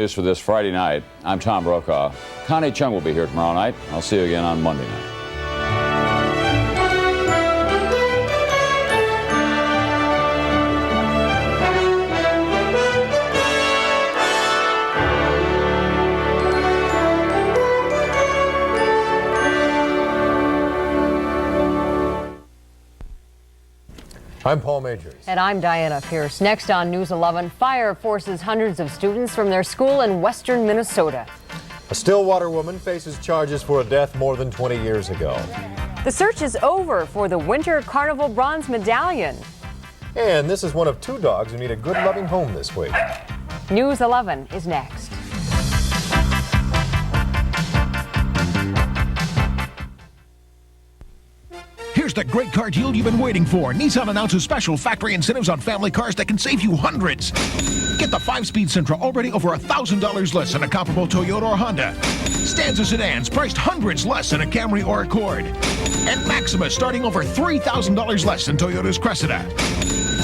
News for this Friday night. I'm Tom Brokaw. Connie Chung will be here tomorrow night. I'll see you again on Monday night. I'm Paul Majors. And I'm Diana Pierce. Next on News 11, fire forces hundreds of students from their school in western Minnesota. A Stillwater woman faces charges for a death more than 20 years ago. The search is over for the Winter Carnival Bronze Medallion. And this is one of 2 dogs who need a good loving home this week. News 11 is next. Here's the great car deal you've been waiting for. Nissan announces special factory incentives on family cars that can save you hundreds. Get the 5-speed Sentra already over $1,000 less than a comparable Toyota or Honda. Stanza sedans priced hundreds less than a Camry or Accord. And Maxima starting over $3,000 less than Toyota's Cressida.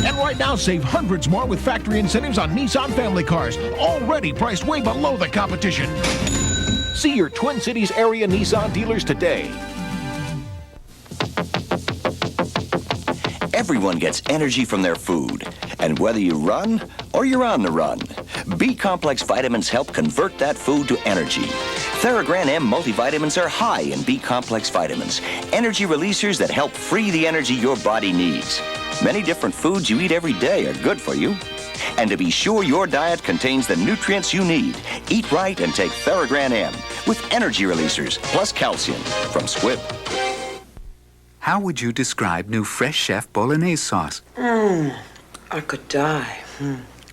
And right now, save hundreds more with factory incentives on Nissan family cars, already priced way below the competition. See your Twin Cities area Nissan dealers today. Everyone gets energy from their food, and whether you run or you're on the run, B-complex vitamins help convert that food to energy. Theragran M multivitamins are high in B-complex vitamins, energy releasers that help free the energy your body needs. Many different foods you eat every day are good for you. And to be sure your diet contains the nutrients you need, eat right and take Theragran M with energy releasers plus calcium from Squibb. How would you describe new Fresh Chef Bolognese sauce? I could die.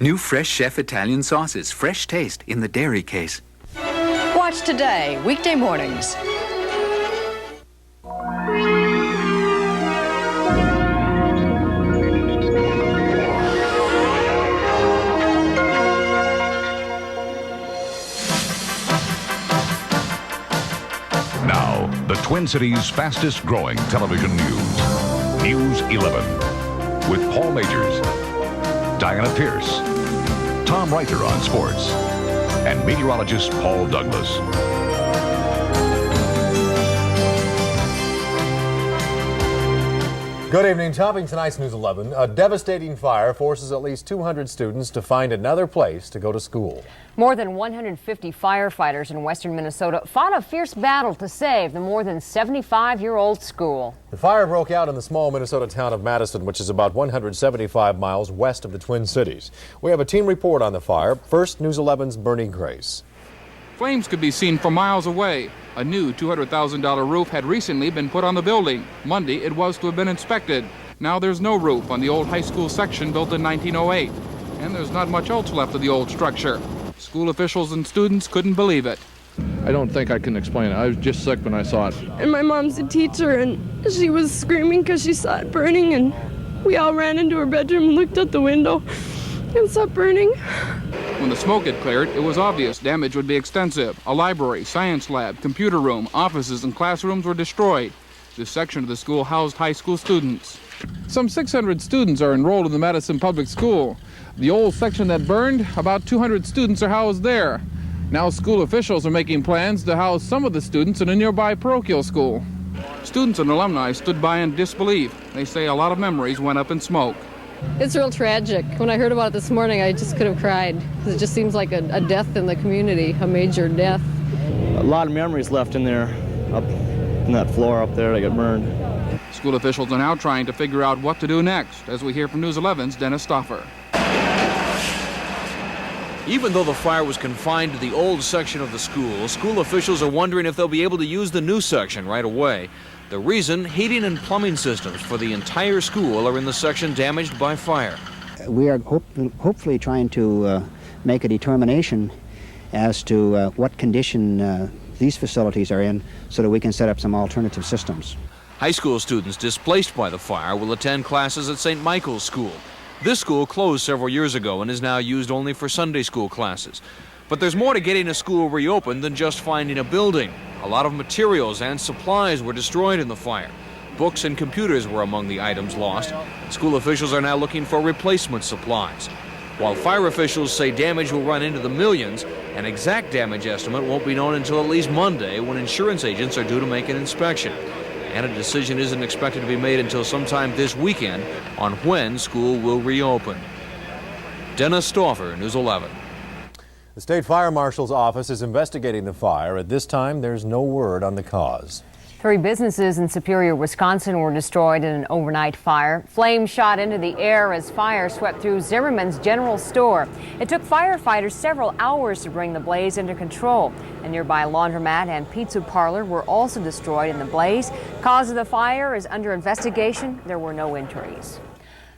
New Fresh Chef Italian sauces, fresh taste in the dairy case. Watch today, weekday mornings. Now, the Twin Cities' fastest growing television news. News 11. With Paul Majors, Diana Pierce, Tom Reither on sports, and meteorologist Paul Douglas. Good evening. Topping tonight's News 11, a devastating fire forces at least 200 students to find another place to go to school. More than 150 firefighters in western Minnesota fought a fierce battle to save the more than 75-year-old school. The fire broke out in the small Minnesota town of Madison, which is about 175 miles west of the Twin Cities. We have a team report on the fire. First, News 11's Bernie Grace. Flames could be seen from miles away. A new $200,000 roof had recently been put on the building. Monday, it was to have been inspected. Now there's no roof on the old high school section built in 1908. And there's not much else left of the old structure. School officials and students couldn't believe it. I don't think I can explain it. I was just sick when I saw it. And my mom's a teacher, and she was screaming because she saw it burning, and we all ran into her bedroom and looked out the window and saw it burning. When the smoke had cleared, it was obvious damage would be extensive. A library, science lab, computer room, offices, and classrooms were destroyed. This section of the school housed high school students. Some 600 students are enrolled in the Madison Public School. The old section that burned, about 200 students are housed there. Now school officials are making plans to house some of the students in a nearby parochial school. Students and alumni stood by in disbelief. They say a lot of memories went up in smoke. It's real tragic. When I heard about it this morning, I just could have cried. It just seems like a death in the community, a major death. A lot of memories left in there, up in that floor up there that got burned. School officials are now trying to figure out what to do next, as we hear from News 11's Dennis Stoffer. Even though the fire was confined to the old section of the school, school officials are wondering if they'll be able to use the new section right away. The reason, heating and plumbing systems for the entire school are in the section damaged by fire. We are hopefully trying to make a determination as to what condition these facilities are in so that we can set up some alternative systems. High school students displaced by the fire will attend classes at St. Michael's School. This school closed several years ago and is now used only for Sunday school classes. But there's more to getting a school reopened than just finding a building. A lot of materials and supplies were destroyed in the fire. Books and computers were among the items lost. School officials are now looking for replacement supplies. While fire officials say damage will run into the millions, an exact damage estimate won't be known until at least Monday, when insurance agents are due to make an inspection. And a decision isn't expected to be made until sometime this weekend on when school will reopen. Dennis Stauffer, News 11. The State Fire Marshal's office is investigating the fire. At this time, there's no word on the cause. 3 businesses in Superior, Wisconsin were destroyed in an overnight fire. Flames shot into the air as fire swept through Zimmerman's General Store. It took firefighters several hours to bring the blaze under control. A nearby laundromat and pizza parlor were also destroyed in the blaze. Cause of the fire is under investigation. There were no injuries.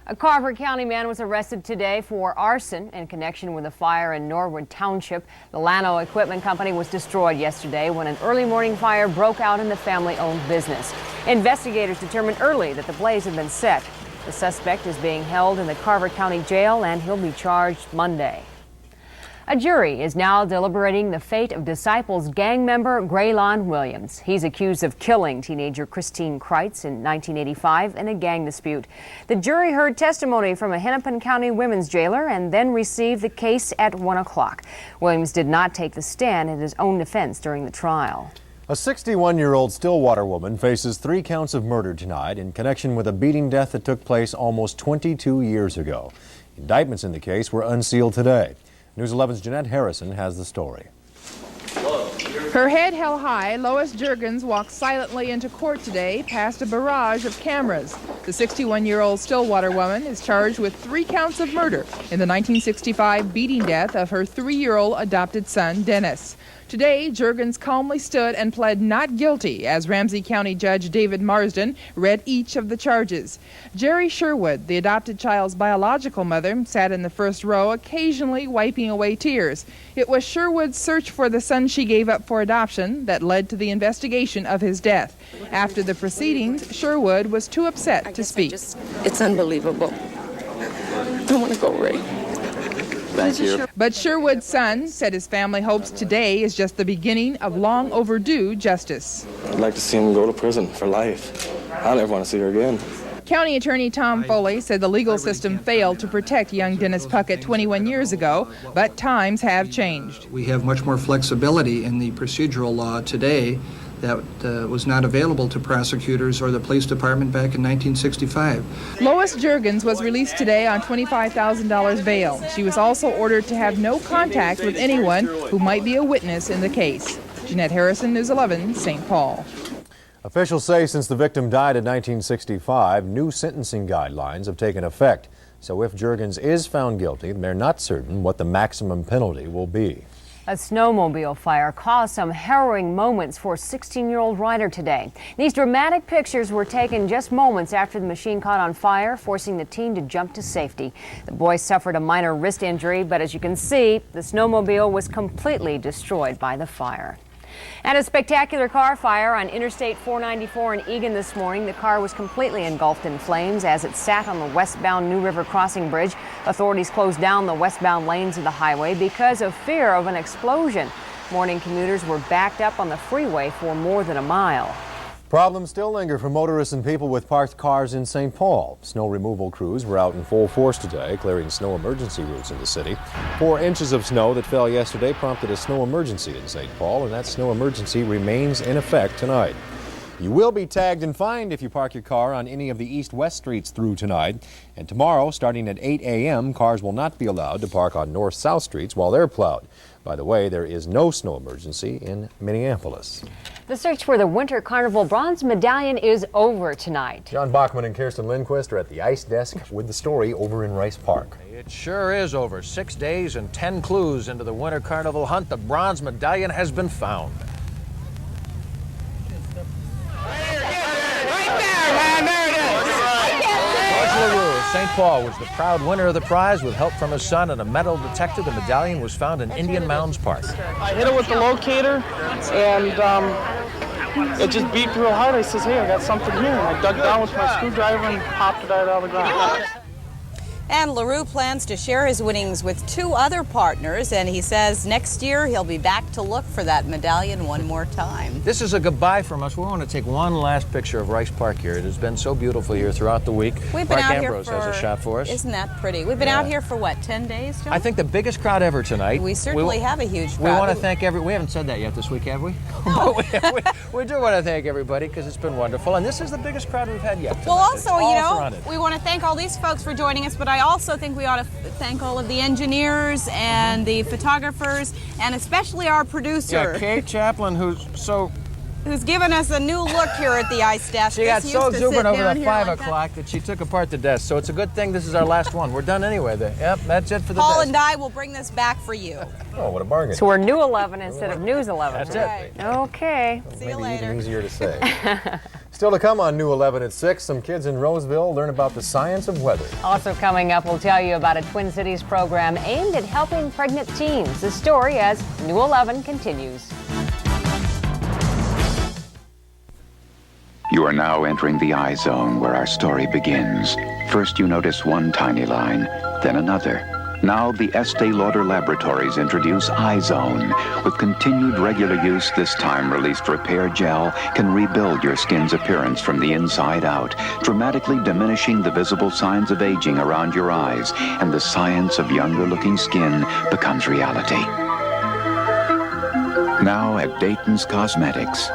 A Carver County man was arrested today for arson in connection with a fire in Norwood Township. The Llano Equipment Company was destroyed yesterday when an early morning fire broke out in the family-owned business. Investigators determined early that the blaze had been set. The suspect is being held in the Carver County Jail, and he'll be charged Monday. A jury is now deliberating the fate of Disciples gang member Graylon Williams. He's accused of killing teenager Christine Kreitz in 1985 in a gang dispute. The jury heard testimony from a Hennepin County women's jailer and then received the case at 1 o'clock. Williams did not take the stand in his own defense during the trial. A 61-year-old Stillwater woman faces 3 counts of murder tonight in connection with a beating death that took place almost 22 years ago. Indictments in the case were unsealed today. News 11's Jeanette Harrison has the story. Her head held high, Lois Juergens walked silently into court today past a barrage of cameras. The 61-year-old Stillwater woman is charged with 3 counts of murder in the 1965 beating death of her 3-year-old adopted son, Dennis. Today, Juergens calmly stood and pled not guilty as Ramsey County Judge David Marsden read each of the charges. Jerry Sherwood, the adopted child's biological mother, sat in the first row, occasionally wiping away tears. It was Sherwood's search for the son she gave up for adoption that led to the investigation of his death. After the proceedings, Sherwood was too upset to speak. It's unbelievable. I want to go right. Thank you. But Sherwood's son said his family hopes today is just the beginning of long overdue justice. I'd like to see him go to prison for life. I never want to see her again. County Attorney Tom Foley said the legal system failed to protect young Dennis Puckett 21 years ago, but times have changed. We have much more flexibility in the procedural law today that was not available to prosecutors or the police department back in 1965. Lois Juergens was released today on $25,000 bail. She was also ordered to have no contact with anyone who might be a witness in the case. Jeanette Harrison, News 11, St. Paul. Officials say since the victim died in 1965, new sentencing guidelines have taken effect. So if Juergens is found guilty, they're not certain what the maximum penalty will be. A snowmobile fire caused some harrowing moments for a 16-year-old rider today. These dramatic pictures were taken just moments after the machine caught on fire, forcing the teen to jump to safety. The boy suffered a minor wrist injury, but as you can see, the snowmobile was completely destroyed by the fire. At a spectacular car fire on Interstate 494 in Eagan this morning, the car was completely engulfed in flames as it sat on the westbound New River Crossing Bridge. Authorities closed down the westbound lanes of the highway because of fear of an explosion. Morning commuters were backed up on the freeway for more than a mile. Problems still linger for motorists and people with parked cars in St. Paul. Snow removal crews were out in full force today, clearing snow emergency routes in the city. 4 inches of snow that fell yesterday prompted a snow emergency in St. Paul, and that snow emergency remains in effect tonight. You will be tagged and fined if you park your car on any of the east-west streets through tonight. And tomorrow, starting at 8 a.m., cars will not be allowed to park on north-south streets while they're plowed. By the way, there is no snow emergency in Minneapolis. The search for the Winter Carnival Bronze Medallion is over tonight. John Bachman and Kirsten Lindquist are at the ice desk with the story over in Rice Park. It sure is over. 6 days and 10 clues into the Winter Carnival hunt. The Bronze Medallion has been found. St. Paul was the proud winner of the prize. With help from his son and a metal detector, the medallion was found in Indian Mounds Park. I hit it with the locator, and it just beeped real hard. I says, hey, I got something here. And I dug down with my screwdriver and popped it out of the ground. And LaRue plans to share his winnings with 2 other partners, and he says next year he'll be back to look for that medallion one more time. This is a goodbye from us. We want to take one last picture of Rice Park here. It has been so beautiful here throughout the week. We've been Mark out Ambrose here for, has a shot for us. Isn't that pretty? We've been out here for what, 10 days, John? I think the biggest crowd ever tonight. We certainly have a huge crowd. We want to thank we haven't said that yet this week, have we? No. we do want to thank everybody because it's been wonderful, and this is the biggest crowd we've had yet tonight. Well, also, you know, we want to thank all these folks for joining us, but I also think we ought to thank all of the engineers and the photographers, and especially our producer. Yeah, Kate Chaplin, who's given us a new look here at the ice desk. She got so exuberant over at 5 o'clock that she took apart the desk. So it's a good thing this is our last one. We're done anyway. Yep, that's it for the Paul desk. and I will bring this back for you. Oh, what a bargain. So we're New 11 instead of News 11. That's it. Okay. See you later. Even easier to say. Still to come on New 11 at 6, some kids in Roseville learn about the science of weather. Also coming up, we'll tell you about a Twin Cities program aimed at helping pregnant teens. The story as New 11 continues. You are now entering the eye zone where our story begins. First you notice one tiny line, then another. Now the Estee Lauder Laboratories introduce iZone. With continued regular use, this time-released repair gel can rebuild your skin's appearance from the inside out, dramatically diminishing the visible signs of aging around your eyes, and the science of younger-looking skin becomes reality. Now at Dayton's Cosmetics.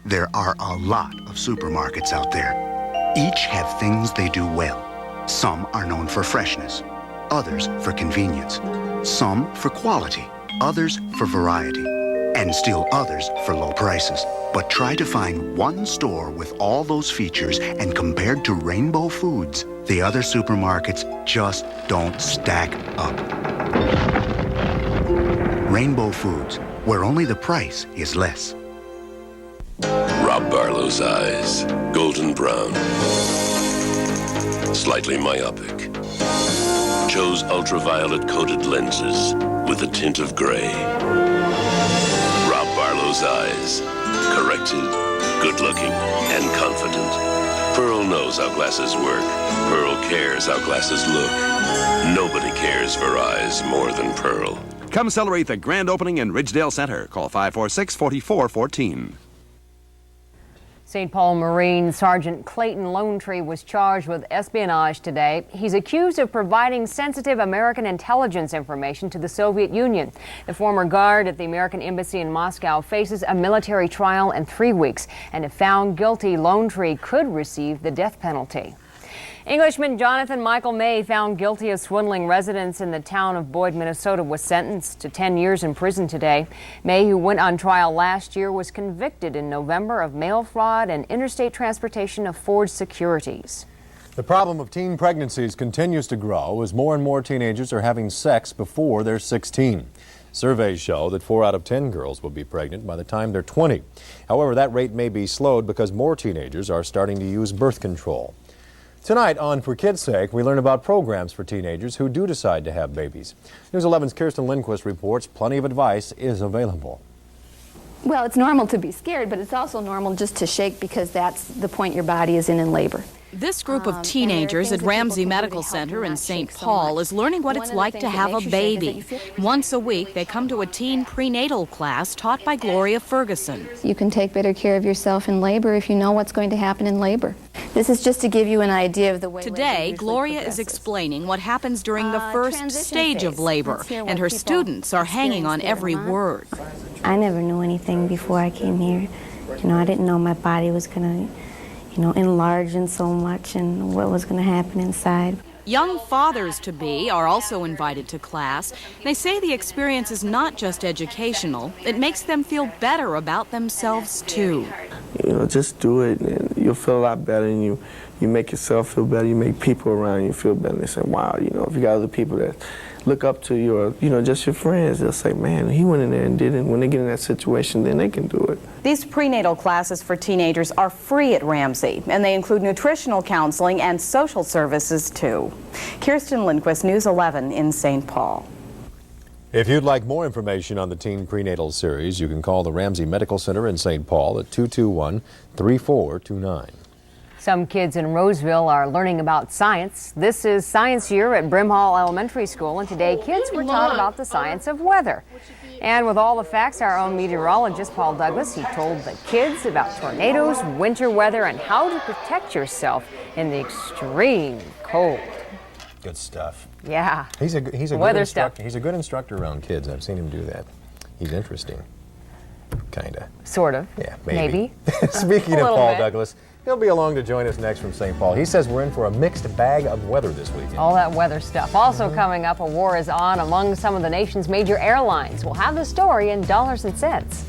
There are a lot of supermarkets out there. Each have things they do well. Some are known for freshness, others for convenience, some for quality, others for variety, and still others for low prices. But try to find one store with all those features, and compared to Rainbow Foods, the other supermarkets just don't stack up. Rainbow Foods, where only the price is less. Rob Barlow's eyes, golden brown, slightly myopic. Chose ultraviolet coated lenses with a tint of gray. Rob Barlow's eyes, corrected, good looking, and confident. Pearl knows how glasses work. Pearl cares how glasses look. Nobody cares for eyes more than Pearl. Come celebrate the grand opening in Ridgedale Center. Call 546-4414. St. Paul Marine Sergeant Clayton Lonetree was charged with espionage today. He's accused of providing sensitive American intelligence information to the Soviet Union. The former guard at the American Embassy in Moscow faces a military trial in 3 weeks, and if found guilty, Lonetree could receive the death penalty. Englishman Jonathan Michael May, found guilty of swindling residents in the town of Boyd, Minnesota, was sentenced to 10 years in prison today. May, who went on trial last year, was convicted in November of mail fraud and interstate transportation of forged securities. The problem of teen pregnancies continues to grow as more and more teenagers are having sex before they're 16. Surveys show that 4 out of 10 girls will be pregnant by the time they're 20. However, that rate may be slowed because more teenagers are starting to use birth control. Tonight on For Kids' Sake, we learn about programs for teenagers who do decide to have babies. News 11's Kirsten Lindquist reports plenty of advice is available. Well, it's normal to be scared, but it's also normal just to shake because that's the point your body is in labor. This group of teenagers at Ramsey Medical Center in St. Paul is learning what it's like to have a baby. Once a week, they come to a teen prenatal class taught by Gloria Ferguson. You can take better care of yourself in labor if you know what's going to happen in labor. This is just to give you an idea of the way. Today, Gloria is explaining what happens during the first stage of labor, and her students are hanging on every word. I never knew anything before I came here. You know, I didn't know my body was going to, enlarge in so much and what was going to happen inside. Young fathers-to-be are also invited to class. They say the experience is not just educational, it makes them feel better about themselves, too. Just do it, and you'll feel a lot better, and you make yourself feel better. You make people around you feel better. They say, wow, you know, if you got other people that look up to you, or, you know, just your friends, they'll say, man, he went in there and did it. When they get in that situation, then they can do it. These prenatal classes for teenagers are free at Ramsey, and they include nutritional counseling and social services, too. Kirsten Lindquist, News 11 in St. Paul. If you'd like more information on the Teen Prenatal Series, you can call the Ramsey Medical Center in St. Paul at 221-3429. Some kids in Roseville are learning about science. This is Science Year at Brimhall Elementary School, and today kids were taught about the science of weather. And with all the facts, our own meteorologist, Paul Douglas, he told the kids about tornadoes, winter weather, and how to protect yourself in the extreme cold. Good stuff. Yeah. He's a good weather instructor. stuff. He's a good instructor around kids. I've seen him do that. He's interesting. Kinda. Sort of. Yeah, maybe. Maybe. Speaking of little Paul bit. Douglas, he'll be along to join us next from St. Paul. He says we're in for a mixed bag of weather this weekend. All that weather stuff. Also coming up, a war is on among some of the nation's major airlines. We'll have the story in dollars and cents.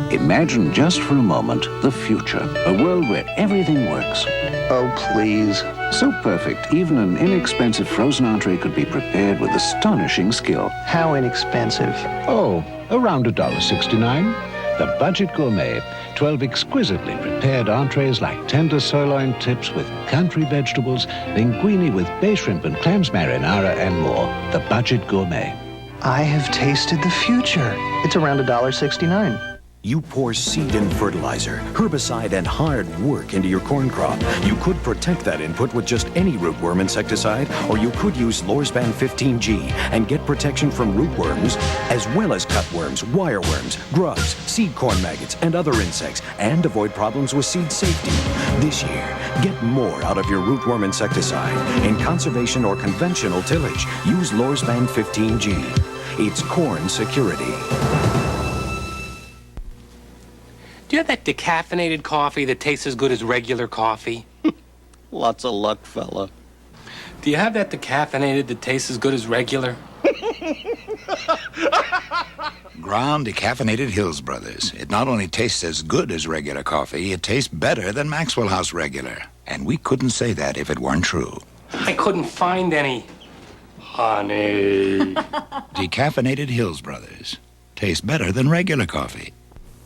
Imagine just for a moment the future, a world where everything works. Oh, please. So perfect, even an inexpensive frozen entree could be prepared with astonishing skill. How inexpensive? Oh, around $1.69. The Budget Gourmet. 12 exquisitely prepared entrees like tender sirloin tips with country vegetables, linguine with bay shrimp and clams marinara, and more. The Budget Gourmet. I have tasted the future. It's around $1.69. You pour seed and fertilizer, herbicide, and hard work into your corn crop. You could protect that input with just any rootworm insecticide, or you could use Lorsban 15G and get protection from rootworms, as well as cutworms, wireworms, grubs, seed corn maggots, and other insects, and avoid problems with seed safety. This year, get more out of your rootworm insecticide. In conservation or conventional tillage, use Lorsban 15G. It's corn security. Do you have that decaffeinated coffee that tastes as good as regular coffee? Lots of luck, fella. Do you have that decaffeinated that tastes as good as regular? Ground decaffeinated Hills Brothers. It not only tastes as good as regular coffee, it tastes better than Maxwell House regular. And we couldn't say that if it weren't true. I couldn't find any. Honey. Decaffeinated Hills Brothers. Tastes better than regular coffee.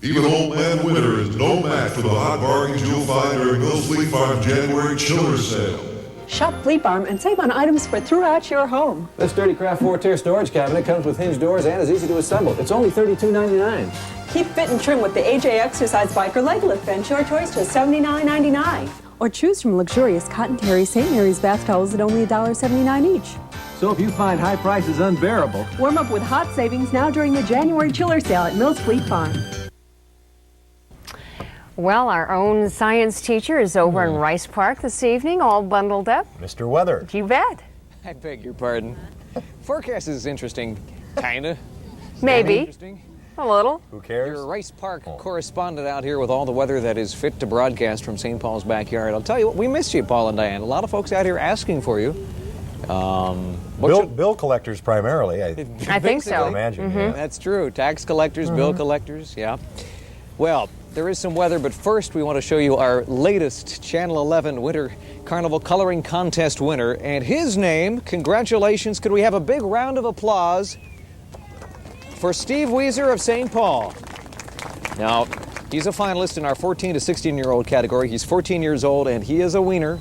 Even Old Man Winter is no match for the hot bargains you'll find during Mills Fleet Farm January chiller sale. Shop Fleet Farm and save on items for throughout your home. This sturdy craft 4-tier storage cabinet comes with hinged doors and is easy to assemble. It's only $32.99. Keep fit and trim with the AJ Exercise Bike or leg lift bench. Your choice to $79.99. Or choose from luxurious cotton terry St. Mary's bath towels at only $1.79 each. So if you find high prices unbearable, warm up with hot savings now during the January chiller sale at Mills Fleet Farm. Well, our own science teacher is over in Rice Park this evening, all bundled up. Mr. Weather. You bet. I beg your pardon. Forecast is interesting, kinda. Maybe. Interesting. A little. Who cares? Your Rice Park correspondent out here with all the weather that is fit to broadcast from St. Paul's backyard. I'll tell you what, we missed you, Paul and Diane. A lot of folks out here asking for you. Bill collectors primarily. I think so. I imagine. Yeah. That's true. Tax collectors, bill collectors, yeah. Well, there is some weather, but first we want to show you our latest Channel 11 Winter Carnival Coloring Contest winner. And his name, congratulations, could we have a big round of applause for Steve Weiser of St. Paul. Now, he's a finalist in our 14 to 16-year-old category. He's 14 years old, and he is a winner.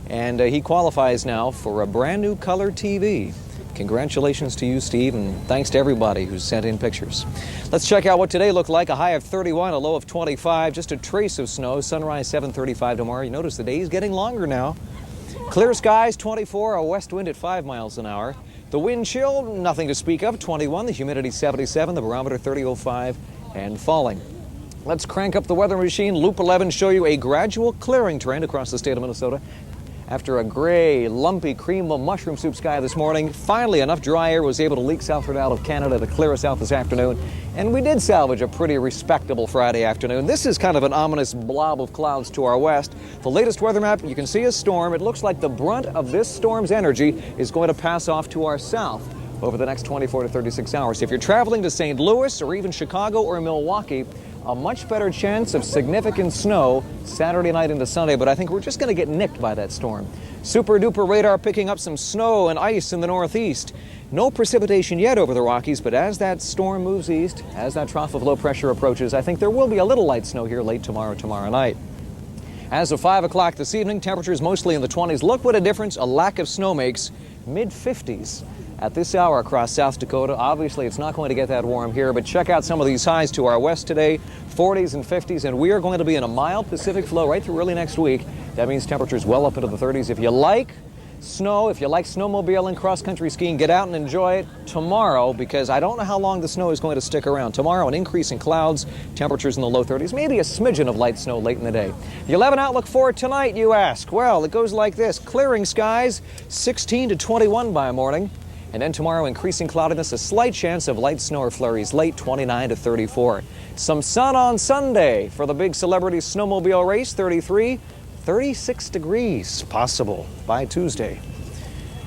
And he qualifies now for a brand new color TV. Congratulations to you, Steve, and thanks to everybody who's sent in pictures. Let's check out what today looked like. A high of 31, a low of 25, just a trace of snow. Sunrise 7:35 tomorrow. You notice the day's getting longer now. Clear skies 24, a west wind at 5 miles an hour. The wind chill, nothing to speak of, 21. The humidity 77, the barometer 30.05 and falling. Let's crank up the weather machine. Loop 11 show you a gradual clearing trend across the state of Minnesota. After a gray, lumpy cream of mushroom soup sky this morning, finally enough dry air was able to leak southward out of Canada to clear us out this afternoon. And we did salvage a pretty respectable Friday afternoon. This is kind of an ominous blob of clouds to our west. The latest weather map, you can see a storm. It looks like the brunt of this storm's energy is going to pass off to our south over the next 24 to 36 hours. If you're traveling to St. Louis or even Chicago or Milwaukee, a much better chance of significant snow Saturday night into Sunday, but I think we're just going to get nicked by that storm. Super duper radar picking up some snow and ice in the northeast. No precipitation yet over the Rockies, but as that storm moves east, as that trough of low pressure approaches, I think there will be a little light snow here late tomorrow night. As of 5 o'clock this evening, temperatures mostly in the 20s. Look what a difference a lack of snow makes. Mid-50s at this hour across South Dakota. Obviously, it's not going to get that warm here, but check out some of these highs to our west today, 40s and 50s, and we are going to be in a mild Pacific flow right through early next week. That means temperatures well up into the 30s. If you like snow, if you like snowmobiling, cross-country skiing, get out and enjoy it tomorrow, because I don't know how long the snow is going to stick around. Tomorrow, an increase in clouds, temperatures in the low 30s, maybe a smidgen of light snow late in the day. The 11 outlook for tonight, you ask? Well, it goes like this. Clearing skies, 16 to 21 by morning. And then tomorrow, increasing cloudiness, a slight chance of light snow or flurries, late 29 to 34. Some sun on Sunday for the big celebrity snowmobile race, 33, 36 degrees possible by Tuesday.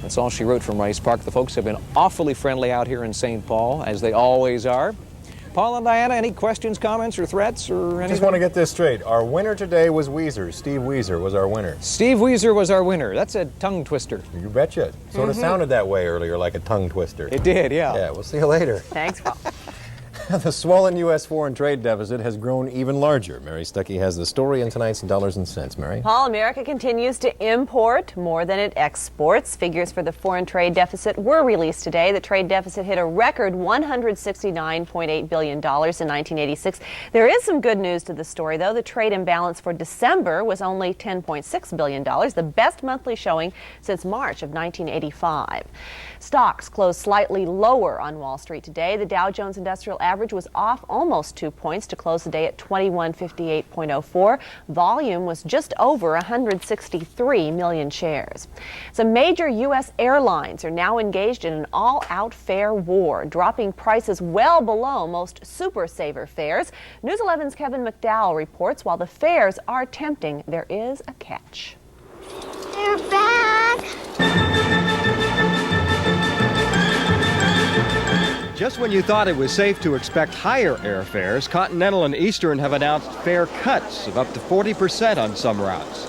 That's all she wrote from Rice Park. The folks have been awfully friendly out here in St. Paul, as they always are. Paul and Diana, any questions, comments, or threats, or anything? Just want to get this straight. Our winner today was Weezer. Steve Weezer was our winner. Steve Weezer was our winner. That's a tongue twister. You betcha. Sort of sounded that way earlier, like a tongue twister. It did, yeah. Yeah, we'll see you later. Thanks, Paul. The swollen U.S. foreign trade deficit has grown even larger. Mary Stuckey has the story in tonight's Dollars and Cents. Mary? Paul, America continues to import more than it exports. Figures for the foreign trade deficit were released today. The trade deficit hit a record $169.8 billion in 1986. There is some good news to the story, though. The trade imbalance for December was only $10.6 billion, the best monthly showing since March of 1985. Stocks closed slightly lower on Wall Street today. The Dow Jones Industrial Average was off almost 2 points to close the day at 2158.04. Volume was just over 163 million shares. Some major U.S. airlines are now engaged in an all-out fare war, dropping prices well below most super saver fares. News 11's Kevin McDowell reports while the fares are tempting, there is a catch. They're back! Just when you thought it was safe to expect higher airfares, Continental and Eastern have announced fare cuts of up to 40% on some routes.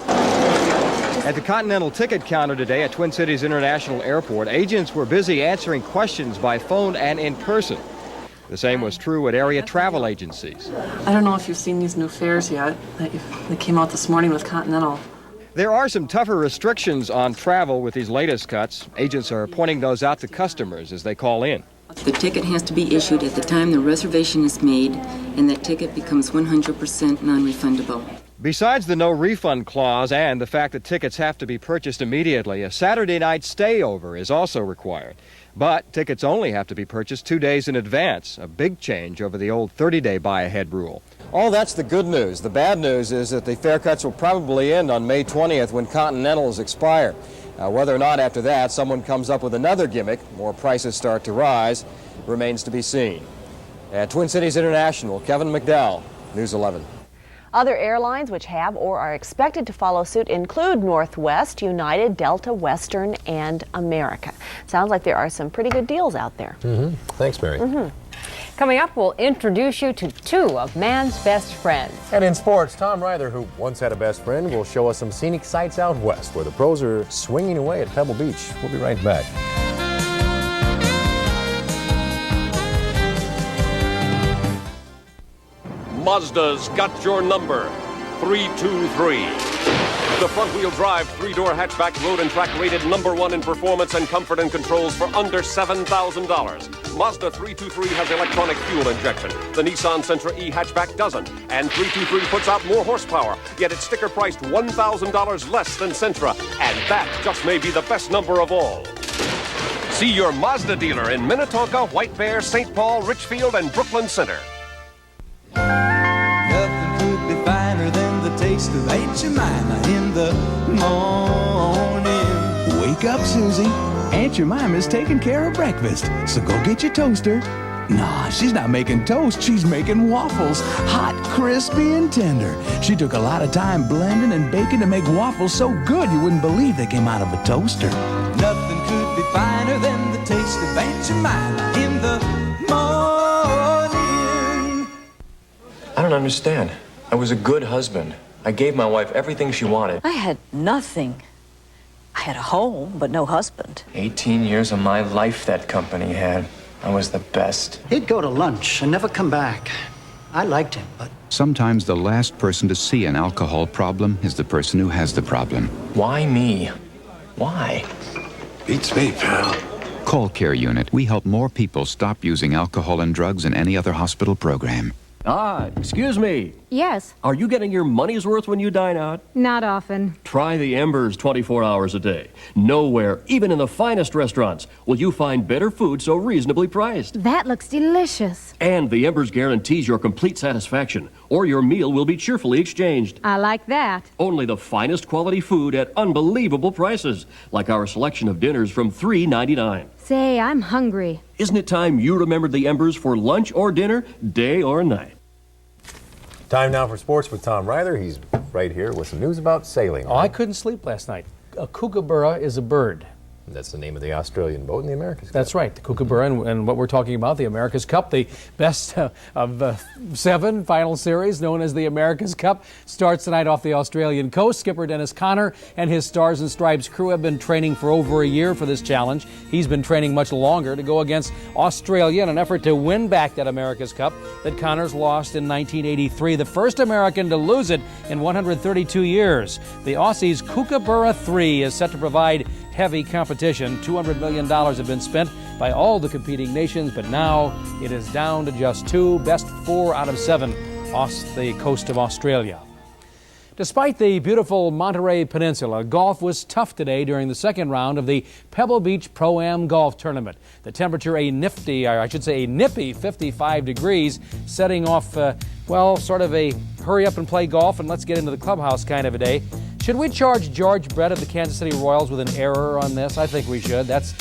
At the Continental ticket counter today at Twin Cities International Airport, agents were busy answering questions by phone and in person. The same was true at area travel agencies. I don't know if you've seen these new fares yet. They came out this morning with Continental. There are some tougher restrictions on travel with these latest cuts. Agents are pointing those out to customers as they call in. The ticket has to be issued at the time the reservation is made, and that ticket becomes 100% non-refundable. Besides the no refund clause and the fact that tickets have to be purchased immediately, a Saturday night stayover is also required. But tickets only have to be purchased 2 days in advance, a big change over the old 30-day buy-ahead rule. Oh, that's the good news. The bad news is that the fare cuts will probably end on May 20th when Continentals expire. Whether or not after that someone comes up with another gimmick, more prices start to rise, remains to be seen. At Twin Cities International, Kevin McDowell, News 11. Other airlines which have or are expected to follow suit include Northwest, United, Delta, Western, and America. Sounds like there are some pretty good deals out there. Thanks, Mary. Coming up, we'll introduce you to two of man's best friends. And in sports, Tom Ryther, who once had a best friend, will show us some scenic sights out west where the pros are swinging away at Pebble Beach. We'll be right back. Mazda's got your number, 323. The front-wheel drive, three-door hatchback road and track rated #1 in performance and comfort and controls for under $7,000. Mazda 323 has electronic fuel injection. The Nissan Sentra E hatchback doesn't. And 323 puts out more horsepower, yet it's sticker priced $1,000 less than Sentra. And that just may be the best number of all. See your Mazda dealer in Minnetonka, White Bear, St. Paul, Richfield, and Brooklyn Center. Nothing could be finer than the taste of Aunt Jemima in the morning. Wake up, Susie. Aunt Jemima's taking care of breakfast, so go get your toaster. Nah, she's not making toast, she's making waffles. Hot, crispy, and tender. She took a lot of time blending and baking to make waffles so good you wouldn't believe they came out of a toaster. Nothing could be finer than the taste of Aunt Jemima in the morning. I don't understand. I was a good husband. I gave my wife everything she wanted. I had nothing. I had a home, but no husband. 18 years of my life that company had. I was the best. He'd go to lunch and never come back. I liked him, but... Sometimes the last person to see an alcohol problem is the person who has the problem. Why me? Why? Beats me, pal. Call KARE Unit. We help more people stop using alcohol and drugs than any other hospital program. Excuse me. Yes. Are you getting your money's worth when you dine out? Not often. Try the Embers 24 hours a day. Nowhere, even in the finest restaurants, will you find better food so reasonably priced. That looks delicious. And the Embers guarantees your complete satisfaction, or your meal will be cheerfully exchanged. I like that. Only the finest quality food at unbelievable prices, like our selection of dinners from $3.99. Say, I'm hungry. Isn't it time you remembered the Embers for lunch or dinner, day or night? Time now for sports with Tom Ryther. He's right here with some news about sailing. Oh, I couldn't sleep last night. A kookaburra is a bird. That's the name of the Australian boat in the America's Cup. That's right, the kookaburra, and what we're talking about, the America's Cup, the best of 7 final series known as the America's Cup, starts tonight off the Australian coast. Skipper Dennis Conner and his Stars and Stripes crew have been training for over a year for this challenge. He's been training much longer to go against Australia in an effort to win back that America's Cup that Connors lost in 1983, the first American to lose it in 132 years. The Aussies' Kookaburra 3 is set to provide heavy competition. $200 million have been spent by all the competing nations, but now it is down to just 2, best 4 out of 7 off the coast of Australia. Despite the beautiful Monterey Peninsula, golf was tough today during the second round of the Pebble Beach Pro-Am Golf Tournament. The temperature a nippy 55 degrees, setting off, sort of a hurry up and play golf and let's get into the clubhouse kind of a day. Should we charge George Brett of the Kansas City Royals with an error on this? I think we should. That's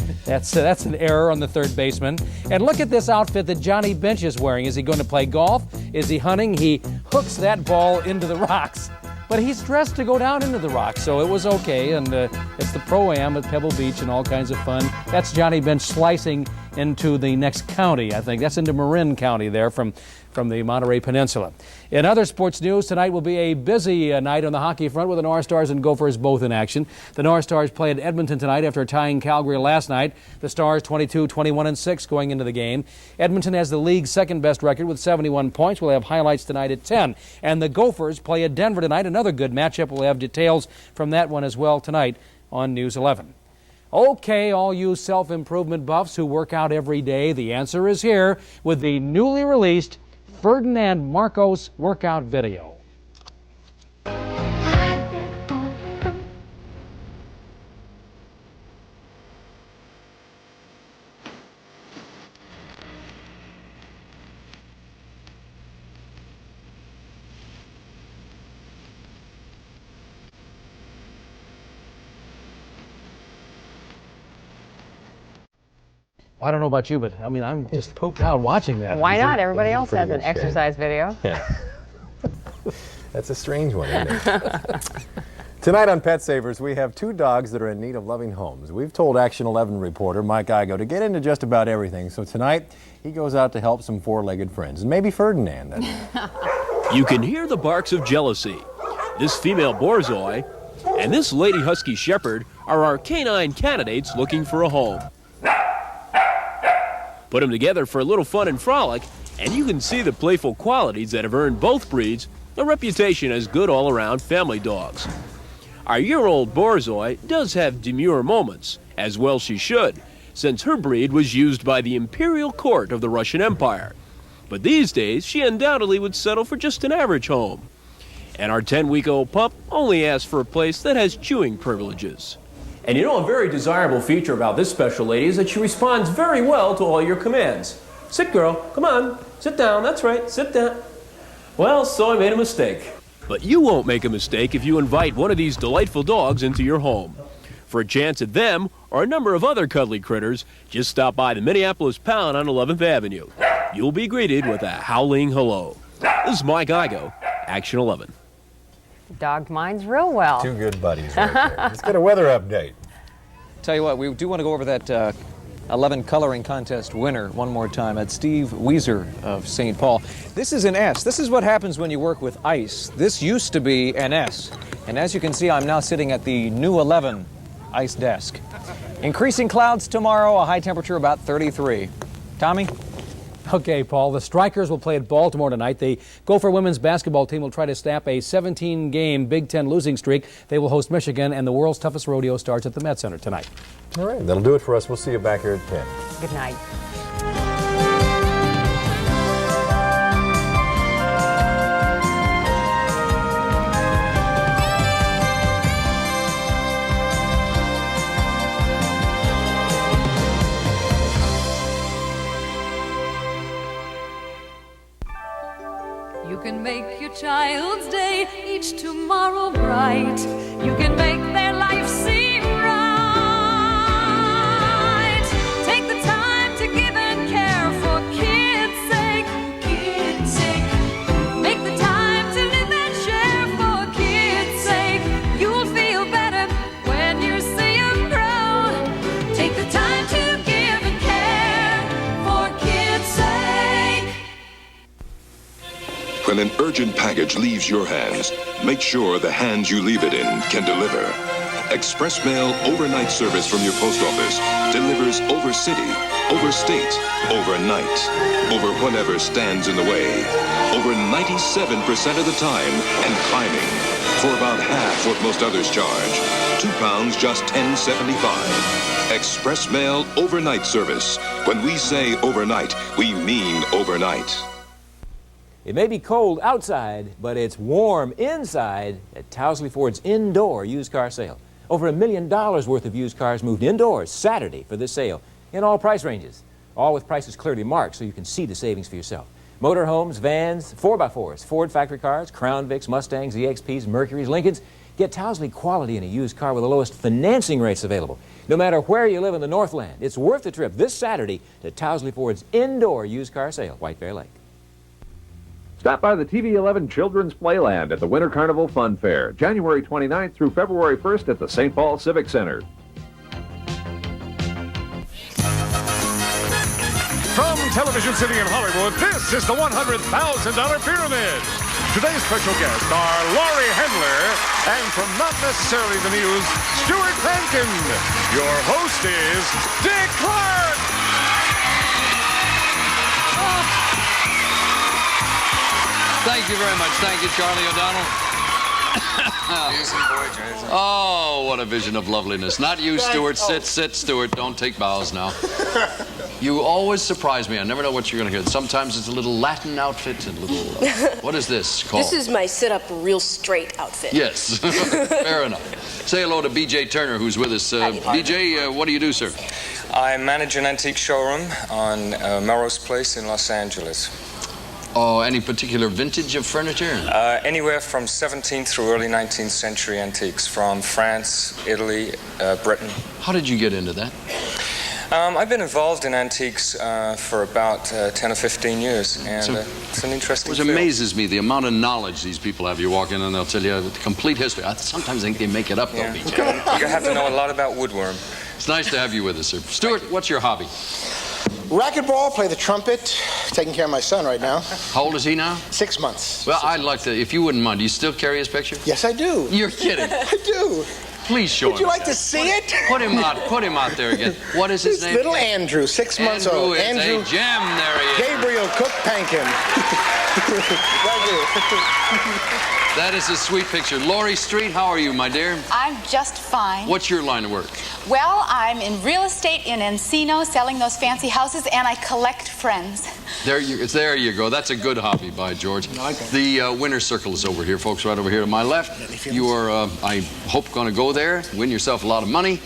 an error on the third baseman. And look at this outfit that Johnny Bench is wearing. Is he going to play golf? Is he hunting? He hooks that ball into the rocks. But he's dressed to go down into the rocks, so it was okay. And it's the Pro-Am at Pebble Beach and all kinds of fun. That's Johnny Bench slicing into the next county, I think. That's into Marin County there from the Monterey Peninsula. In other sports news, tonight will be a busy night on the hockey front with the North Stars and Gophers both in action. The North Stars play at Edmonton tonight after tying Calgary last night. The Stars 22-21-6 going into the game. Edmonton has the league's second best record with 71 points. We'll have highlights tonight at 10. And the Gophers play at Denver tonight. Another good matchup. We'll have details from that one as well tonight on News 11. Okay, all you self-improvement buffs who work out every day, the answer is here with the newly released Ferdinand Marcos workout video. I don't know about you, but I mean, I'm just pooped out watching that. Why not? Everybody else has an exercise video. Yeah. That's a strange one, isn't it? Tonight on Pet Savers, we have 2 dogs that are in need of loving homes. We've told Action 11 reporter Mike Igo to get into just about everything. So tonight, he goes out to help some 4-legged friends, and maybe Ferdinand. You can hear the barks of jealousy. This female Borzoi and this lady Husky Shepherd are our canine candidates looking for a home. Put them together for a little fun and frolic, and you can see the playful qualities that have earned both breeds a reputation as good all-around family dogs. Our year-old Borzoi does have demure moments, as well she should, since her breed was used by the imperial court of the Russian Empire. But these days, she undoubtedly would settle for just an average home. And our 10-week-old pup only asks for a place that has chewing privileges. And you know, a very desirable feature about this special lady is that she responds very well to all your commands. Sit, girl. Come on. Sit down. That's right. Sit down. Well, so I made a mistake. But you won't make a mistake if you invite one of these delightful dogs into your home. For a chance at them or a number of other cuddly critters, just stop by the Minneapolis Pound on 11th Avenue. You'll be greeted with a howling hello. This is Mike Igo, Action 11. Dog minds real well. 2 good buddies right there. Let's get a weather update. Tell you what, we do want to go over that 11 coloring contest winner one more time. That's Steve Weiser of St. Paul. This is an S. This is what happens when you work with ice. This used to be an S. And as you can see, I'm now sitting at the new 11 ice desk. Increasing clouds tomorrow, a high temperature about 33. Tommy? Okay, Paul. The Strikers will play at Baltimore tonight. The Gopher women's basketball team will try to snap a 17-game Big Ten losing streak. They will host Michigan, and the world's toughest rodeo starts at the Met Center tonight. All right, that'll do it for us. We'll see you back here at 10. Good night. You can make your child's day each tomorrow bright. You can make their life seem right. Take the time to give and care for kids' sake. Kids' sake. Make the time to live and share for kids' sake. You'll feel better when you see them grow. Take the time to give and care for kids' sake. When an urgent package leaves your hands, make sure the hands you leave it in can deliver. Express Mail overnight service from your post office delivers over city, over state, overnight, over whatever stands in the way. Over 97% of the time and climbing. For about half what most others charge. £2, just $10.75. Express Mail overnight service. When we say overnight, we mean overnight. It may be cold outside, but it's warm inside at Towsley Ford's indoor used car sale. Over $1 million worth of used cars moved indoors Saturday for this sale in all price ranges. All with prices clearly marked so you can see the savings for yourself. Motorhomes, vans, 4x4s, Ford factory cars, Crown Vics, Mustangs, EXPs, Mercurys, Lincolns. Get Towsley quality in a used car with the lowest financing rates available. No matter where you live in the Northland, it's worth the trip this Saturday to Towsley Ford's indoor used car sale, White Bear Lake. Stop by the TV11 Children's Playland at the Winter Carnival Fun Fair, January 29th through February 1st at the St. Paul Civic Center. From Television City in Hollywood, this is the $100,000 Pyramid. Today's special guests are Laurie Hendler and from Not Necessarily the News, Stuart Rankin. Your host is Dick Clark. Thank you very much. Thank you, Charlie O'Donnell. Oh, what a vision of loveliness. Not you, Stuart. Sit, Stuart. Don't take bows now. You always surprise me. I never know what you're going to hear. Sometimes it's a little Latin outfit and a little... what is this called? This is my sit-up real straight outfit. Yes. Fair enough. Say hello to B.J. Turner, who's with us. B.J., what do you do, sir? I manage an antique showroom on Melrose Place in Los Angeles. Oh, any particular vintage of furniture? Anywhere from 17th through early 19th century antiques, from France, Italy, Britain. How did you get into that? I've been involved in antiques for about 10 or 15 years, and it's an interesting field. It amazes me the amount of knowledge these people have. You walk in and they'll tell you the complete history. I sometimes think they make it up, though, BJ. You have to know a lot about woodworm. It's nice to have you with us, sir. Stuart, what's your hobby? Racquetball, play the trumpet, taking care of my son right now. How old is he now? 6 months. Well, I'd like to, if you wouldn't mind, do you still carry his picture? Yes, I do. You're kidding. I do. Please show him. Would you like to see it? Put him out there again. What is his name? Little Andrew, 6 months old. Andrew is a gem. There he is. Gabriel Cook Pankin. Thank you. That is a sweet picture. Laurie Street, how are you, my dear? I'm just fine. What's your line of work? Well, I'm in real estate in Encino, selling those fancy houses, and I collect friends. There you go. That's a good hobby, by George. The winner's circle is over here, folks, right over here to my left. You are, I hope, going to go there, win yourself a lot of money.